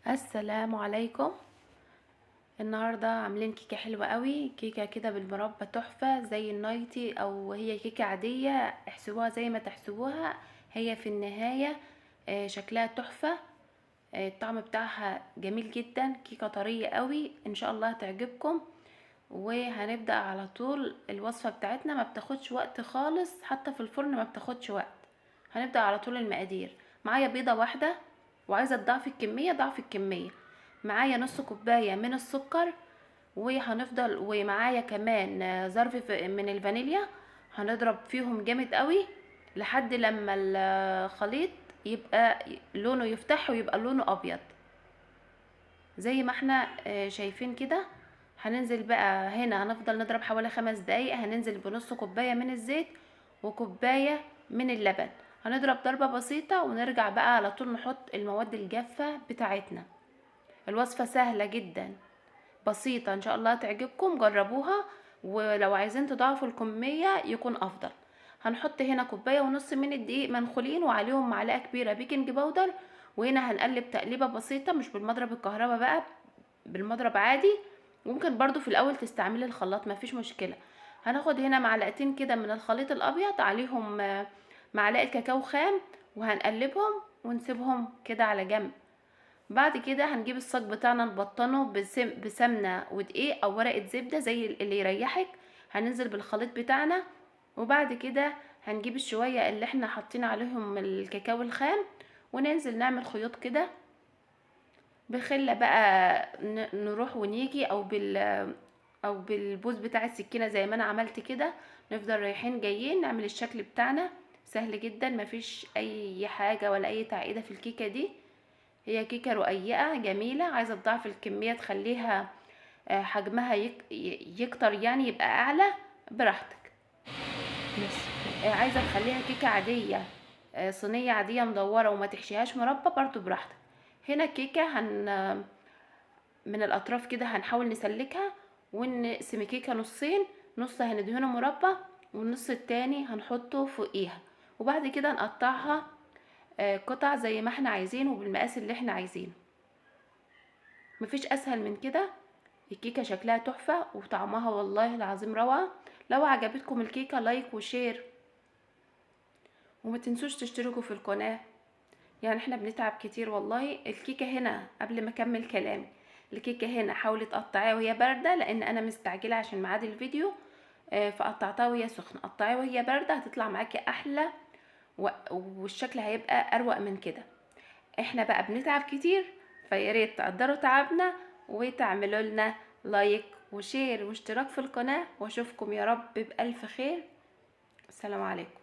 السلام عليكم. النهارده عاملين كيكه حلوه قوي، كيكه كده بالمربى تحفه زي النايتي، او هي كيكه عاديه احسبوها زي ما تحسبوها. هي في النهايه شكلها تحفه. الطعم بتاعها جميل جدا، كيكه طريه قوي، ان شاء الله هتعجبكم. وهنبدا على طول. الوصفه بتاعتنا ما بتاخدش وقت خالص، حتى في الفرن ما بتاخدش وقت. هنبدا على طول. المقادير: معايا بيضه واحده، وعايزه تضاعفي الكميه ضعف الكميه. معايا نص كوبايه من السكر، وهنفضل ومعايا كمان ظرف من الفانيليا. هنضرب فيهم جامد قوي لحد لما الخليط يبقى لونه يفتح ويبقى لونه ابيض زي ما احنا شايفين كده. هننزل بقى هنا، هنفضل نضرب حوالي 5 دقايق. هننزل بنص كوبايه من الزيت وكوبايه من اللبن. هنضرب ضربه بسيطه ونرجع بقى على طول نحط المواد الجافه بتاعتنا. الوصفه سهله جدا بسيطة، ان شاء الله تعجبكم، جربوها. ولو عايزين تضاعفوا الكمية يكون افضل. هنحط هنا كوباية ونص من الدقيق منخولين، وعليهم معلقة كبيرة بيكنج باودر. وهنا هنقلب تقليبة بسيطة، مش بالمضرب الكهرباء بقى، بالمضرب عادي. ممكن برضو في الاول تستعملي الخلاط، مفيش مشكلة. هناخد هنا معلقتين كده من الخليط الابيض، عليهم معلقة كاكاو خام، وهنقلبهم ونسيبهم كده على جنب. بعد كده هنجيب الصاج بتاعنا نبطنه بسمنه ودقيق او ورقه زبده زي اللي يريحك. هننزل بالخليط بتاعنا، وبعد كده هنجيب الشويه اللي احنا حاطين عليهم الكاكاو الخام، وننزل نعمل خيوط كده بخله بقى. نروح ونيجي او بالبوز بتاع السكينه زي ما انا عملت كده. نفضل رايحين جايين نعمل الشكل بتاعنا. سهل جدا، مفيش اي حاجه ولا اي تعقيده في الكيكه دي. هي كيكة رقيقة جميلة. عايزة تضاعف الكمية تخليها حجمها يكتر، يعني يبقى أعلى، براحتك. بس عايزة تخليها كيكة عادية، صينية عادية مدورة وما تحشيهاش مربى، برضو براحتك. هنا الكيكة من الأطراف كده هنحاول نسلكها ونقسم الكيكة نصين. نص هندهنه مربى، والنص التاني هنحطه فوقيها. وبعد كده نقطعها قطع زي ما احنا عايزين وبالمقاس اللي احنا عايزينه. مفيش اسهل من كده. الكيكه شكلها تحفه وطعمها والله العظيم روعه. لو عجبتكم الكيكه لايك وشير، وما تنسوش تشتركوا في القناه. يعني احنا بنتعب كتير والله. الكيكه هنا قبل ما اكمل كلامي، الكيكه هنا حاولي تقطعيها وهي بارده، لان انا مستعجله عشان ميعاد الفيديو. فقطعتها وهي سخنه. قطعيها وهي بارده هتطلع معاكي احلى، والشكل هيبقى اروق من كده. احنا بقى بنتعب كتير، فياريت تقدروا تعبنا وتعملوا لنا لايك وشير واشتراك في القناة. واشوفكم يا رب بألف خير. السلام عليكم.